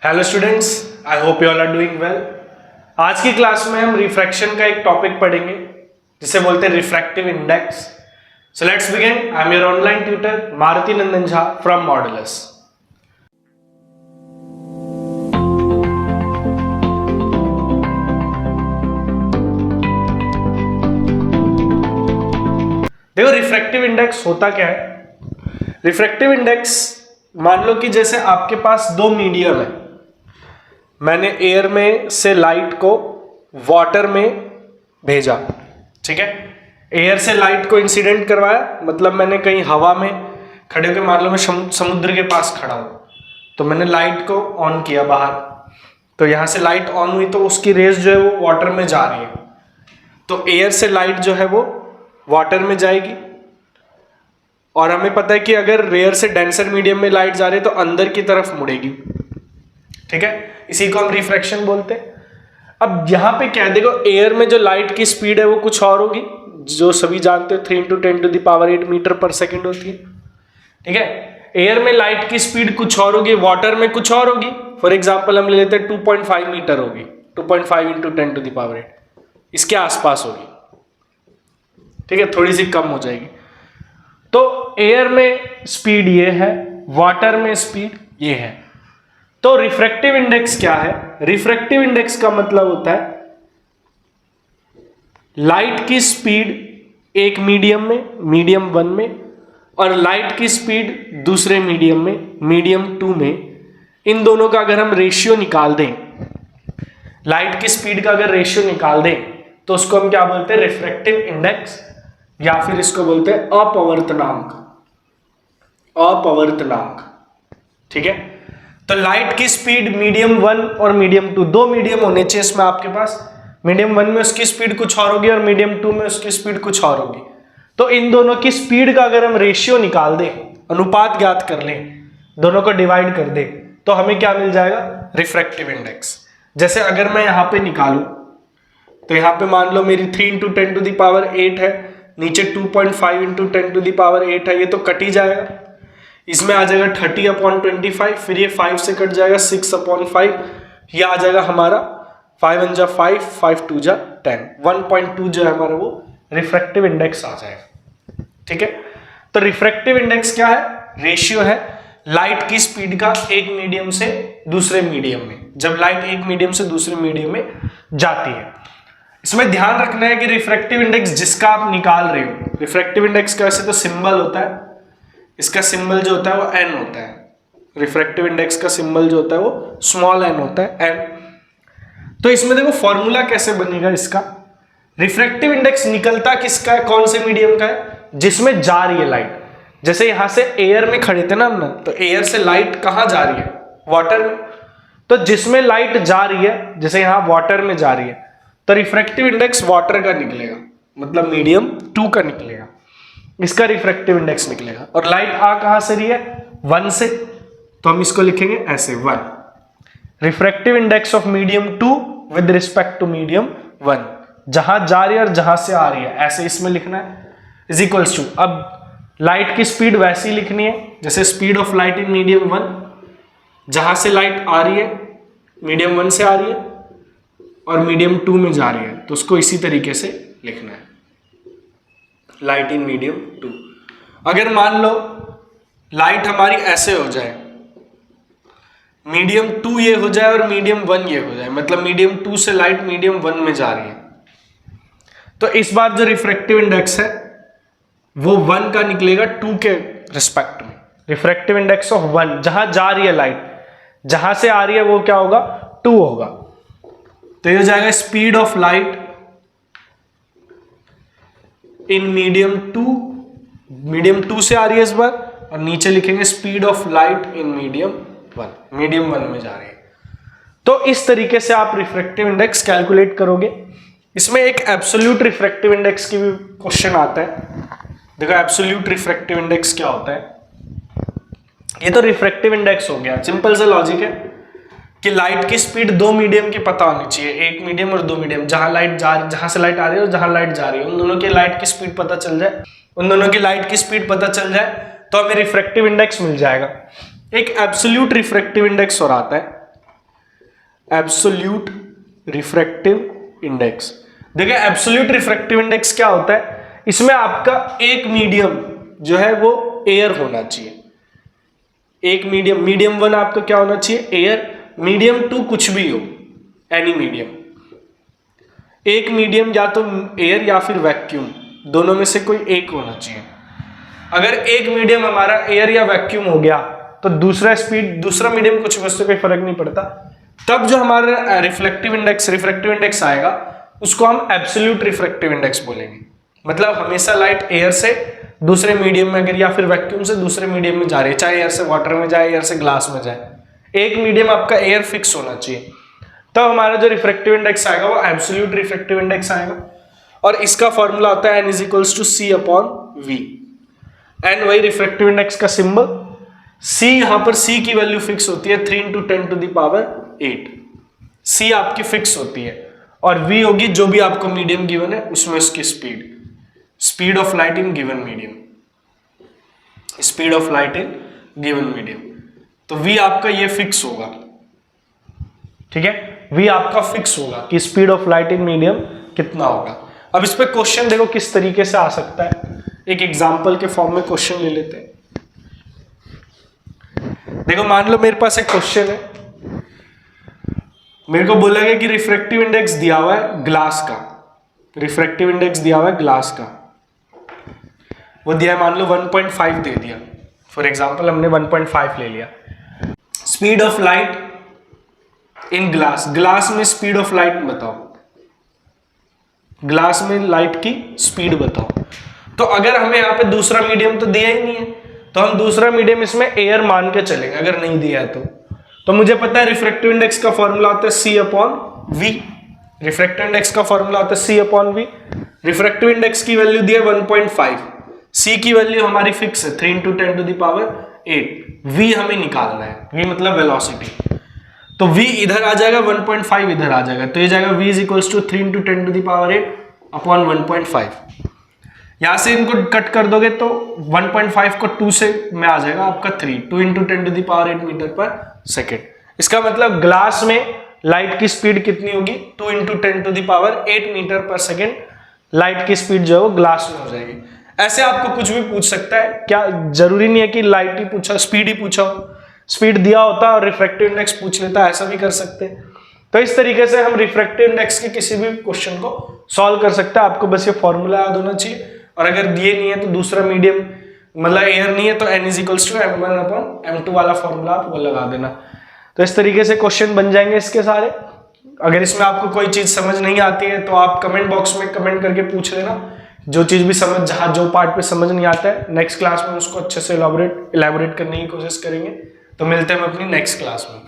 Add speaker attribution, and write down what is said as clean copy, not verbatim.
Speaker 1: Hello students, I hope you all are doing well. आज की class में हम रिफ्रैक्शन का एक टॉपिक पढ़ेंगे जिसे बोलते हैं refractive index. So let's begin. I am your online tutor Maruti Nandan Jha from modulus. देखो रिफ्रैक्टिव इंडेक्स होता क्या है। रिफ्रैक्टिव इंडेक्स, मान लो कि जैसे आपके पास दो मीडियम है, मैंने एयर में से लाइट को वाटर में भेजा, ठीक है। एयर से लाइट को इंसिडेंट करवाया, मतलब मैंने कहीं हवा में खड़े होकर, मान लो मैं समुद्र के पास खड़ा हूं, तो मैंने लाइट को ऑन किया बाहर, तो यहां से लाइट ऑन हुई तो उसकी रेज जो है वो वाटर में जा रही है, तो एयर से लाइट जो है वो वाटर में जाएगी। और हमें पता है कि अगर रेयर से डेंसर मीडियम में लाइट जा रही है तो अंदर की तरफ मुड़ेगी, ठीक है। इसी को हम रिफ्रैक्शन बोलते हैं। अब यहां पे क्या है, देखो एयर में जो लाइट की स्पीड है वो कुछ और होगी, जो सभी जानते हो 3 × 10⁸ मीटर पर सेकंड होती है, ठीक है। एयर में लाइट की स्पीड कुछ और होगी, वाटर में कुछ और होगी। फॉर एग्जांपल हम ले लेते हैं 2.5 मीटर होगी, 2.5 × 10⁸, इसके आसपास होगी, ठीक है, थोड़ी सी कम हो जाएगी। तो एयर में स्पीड ये है, वाटर में स्पीड ये है। तो रिफ्रैक्टिव इंडेक्स क्या है? रिफ्रैक्टिव इंडेक्स का मतलब होता है लाइट की स्पीड एक मीडियम में, मीडियम 1 में, और लाइट की स्पीड दूसरे मीडियम में, मीडियम 2 में, इन दोनों का अगर हम रेशियो निकाल दें, लाइट की स्पीड का अगर रेशियो निकाल दें तो उसको हम क्या बोलते हैं? रिफ्रैक्टिव इंडेक्स, या फिर इसको बोलते हैं अपवर्तनांक। अपवर्तनांक, ठीक है। तो लाइट की स्पीड मीडियम 1 और मीडियम 2, दो मीडियम होने चाहिए इसमें आपके पास। मीडियम 1 में उसकी स्पीड कुछ और होगी और मीडियम 2 में उसकी स्पीड कुछ और होगी। तो इन दोनों की स्पीड का अगर हम रेशियो निकाल दें, अनुपात ज्ञात कर लें, दोनों को डिवाइड कर दें, तो हमें क्या मिल जाएगा? Refractive index. जैसे अगर मैं यहां पे निकालूं, तो यहां पे मान लो मेरी 3 × 10⁸ है, नीचे 2.5 × 10⁸ है, ये तो कट ही जाएगा। इसमें आ जाएगा 30/25, फिर ये 5 से कट जाएगा 6/5, ये आ जाएगा हमारा 5 × 5 5 × 2 10, 1.2 जो है हमारा वो रिफ्रैक्टिव इंडेक्स आ जाएगा, ठीक है। तो रिफ्रैक्टिव इंडेक्स क्या है? रेशियो है लाइट की स्पीड का एक मीडियम से दूसरे मीडियम में, जब लाइट एक मीडियम से दूसरे मीडियम में जाती है। इसमें ध्यान रखना है कि रिफ्रैक्टिव इंडेक्स जिसका आप निकाल रहे हो, रिफ्रैक्टिव इंडेक्स का वैसे तो सिंबल होता है, इसका सिंबल जो होता है वो n होता है। रिफ्रैक्टिव इंडेक्स का सिंबल जो होता है वो स्मॉल n होता है, n। तो इसमें देखो फॉर्मूला कैसे बनेगा इसका। रिफ्रैक्टिव इंडेक्स निकलता किसका है, कौन से मीडियम का है? जिसमें जा रही है लाइट। जैसे यहां से एयर में खड़े थे ना हम, तो एयर से लाइट कहां जा रही है? वाटर में। तो जिसमें लाइट जा रही है, जैसे यहां वाटर में जा रही है, तो रिफ्रैक्टिव इंडेक्स वाटर का निकलेगा, मतलब मीडियम 2 का निकलेगा, इसका रिफ्रैक्टिव इंडेक्स निकलेगा। और लाइट आ कहां से रही है? 1 से, तो हम इसको लिखेंगे ऐसे 1। Refractive index of medium 2 with respect to medium 1, जहां जा रही है और जहां से आ रही है, ऐसे इसमें लिखना है, इज इक्वल्स टू। अब लाइट की स्पीड वैसी लिखनी है जैसे speed of light in medium 1, जहां से लाइट आ रही है, मीडियम 1 से आ रही है और मीडियम 2 में जा रही है, तो उसको इसी तरीके से लिखना है, लाइट इन मीडियम 2। अगर मान लो लाइट हमारी ऐसे हो जाए, मीडियम 2 ये हो जाए और मीडियम 1 ये हो जाए, मतलब मीडियम 2 से लाइट मीडियम 1 में जा रही है, तो इस बार जो रिफ्रैक्टिव इंडेक्स है वो 1 का निकलेगा 2 के रिस्पेक्ट में। रिफ्रैक्टिव इंडेक्स ऑफ 1, जहां जा रही है लाइट, जहां से आ रही है वो क्या होगा? 2 होगा। तो ये हो जाएगा speed of light in medium 2, medium 2 से आ रही है इस बार, और नीचे लिखेंगे speed of light in medium 1, medium 1 में जा रही है। तो इस तरीके से आप रिफ्रैक्टिव इंडेक्स कैलकुलेट करोगे। इसमें एक एब्सोल्यूट रिफ्रैक्टिव इंडेक्स की भी क्वेश्चन आता है। देखो एब्सोल्यूट रिफ्रैक्टिव इंडेक्स क्या होता है। ये तो रिफ्रैक्टिव इंडेक्स हो गया, सिंपल सा लॉजिक है कि लाइट की स्पीड दो मीडियम की पता होनी चाहिए, एक मीडियम और दो मीडियम, जहां से लाइट आ रही है और जहां लाइट जा रही है, उन दोनों की लाइट की स्पीड पता चल जाए, उन दोनों की लाइट की स्पीड पता चल जाए तो हमें रिफ्रैक्टिव इंडेक्स मिल जाएगा। एक एब्सोल्यूट रिफ्रैक्टिव इंडेक्स और आता है, एब्सोल्यूट रिफ्रैक्टिव इंडेक्स। देखिए एब्सोल्यूट रिफ्रैक्टिव इंडेक्स क्या होता है, इसमें आपका एक मीडियम जो है वो एयर होना चाहिए। एक मीडियम 1 आपका क्या होना चाहिए, एयर। मीडियम 2 कुछ भी हो, एनी मीडियम। एक मीडियम या तो एयर या फिर वैक्यूम, दोनों में से कोई एक होना चाहिए। अगर एक मीडियम हमारा एयर या वैक्यूम हो गया तो दूसरा मीडियम कुछ भी, उससे कोई फर्क नहीं पड़ता। तब जो हमारा रिफ्रैक्टिव इंडेक्स आएगा उसको हम एब्सोल्यूट रिफ्रैक्टिव इंडेक्स बोलेंगे। मतलब हमेशा लाइट एयर से दूसरे मीडियम में अगर या फिर वैक्यूम से दूसरे मीडियम में जा रही है, चाहे एयर से वाटर में जाए, एयर से ग्लास में जाए, एक मीडियम आपका एयर फिक्स होना चाहिए, तब हमारा जो रिफ्रैक्टिव इंडेक्स आएगा वो एब्सोल्यूट रिफ्रैक्टिव इंडेक्स आएगा। और इसका फॉर्मूला होता है n=c/v। एन वही रिफ्रैक्टिव इंडेक्स का सिंबल, c यहां पर c की वैल्यू फिक्स होती है 3 × 10⁸। c आपकी फिक्स होती है और v होगी जो भी आपको मीडियम गिवन है उसमें उसकी speed of light in given medium, तो v आपका ये फिक्स होगा। ठीक है, v आपका फिक्स होगा कि speed of light in medium कितना होगा। अब इस पे क्वेश्चन देखो किस तरीके से आ सकता है, एक एग्जांपल के फॉर्म में क्वेश्चन ले लेते हैं। देखो मान लो मेरे पास एक क्वेश्चन है, मेरे को बोला गया कि रिफ्रैक्टिव इंडेक्स दिया हुआ है ग्लास का, वो दिया है मान लो 1.5 दे दिया, फॉर एग्जांपल हमने 1.5 ले लिया। Speed of light in glass में स्पीड ऑफ लाइट बताओ, ग्लास में लाइट की स्पीड बताओ। तो अगर हमें यहाँ पे दूसरा मीडियम तो दिया ही नहीं है, तो हम दूसरा मीडियम इसमें एयर मान के चलेंगे। अगर नहीं दिया है तो मुझे पता है रिफ्रैक्टिव इंडेक्स का फॉर्मूला होता है c/v। रिफ्रैक्टिव इंडेक्स का फॉर्मूला होता है c/v। रिफ्रैक्टिव इंडेक्स की वैल्यू दी है 1.5, c की वैल्यू हमारी फिक्स है 3 × 10⁸। v हमें निकालना है, v मतलब वेलोसिटी, तो v इधर आ जाएगा, 1.5 इधर आ जाएगा, तो ये जाएगा v = 3 × 10⁸/1.5। यहां से इनको कट कर दोगे तो 1.5 को 2 से में आ जाएगा आपका 3, 2 × 10⁸ मीटर/सेकेंड। इसका मतलब ग्लास में लाइट की स्पीड कितनी होगी, 2 × 10⁸ मीटर/सेकेंड लाइट की स्पीड जो है वो ग्लास में हो जाएगी। ऐसे आपको कुछ भी पूछ सकता है, क्या जरूरी नहीं है कि लाइट ही पूछा, स्पीड ही पूछा हो, स्पीड दिया होता और रिफ्रैक्टिव इंडेक्स पूछ लेता, ऐसा भी कर सकते हैं। तो इस तरीके से हम रिफ्रैक्टिव इंडेक्स के किसी भी क्वेश्चन को सॉल्व कर सकते हैं। आपको बस ये फॉर्मूला याद होना चाहिए, और अगर दिए नहीं है तो दूसरा मीडियम मतलब एयर नहीं है तो n=m1/m2 वाला फॉर्मूला आप वो लगा देना। तो इस तरीके से क्वेश्चन बन जाएंगे इसके सारे। अगर इसमें आपको कोई चीज समझ नहीं आती है तो आप कमेंट बॉक्स में कमेंट करके पूछ लेना, जो चीज भी जहाँ जो पार्ट पे समझ नहीं आता है नेक्स्ट क्लास में उसको अच्छे से इलैबोरेट करने की कोशिश करेंगे। तो मिलते हैं हम अपनी नेक्स्ट क्लास में।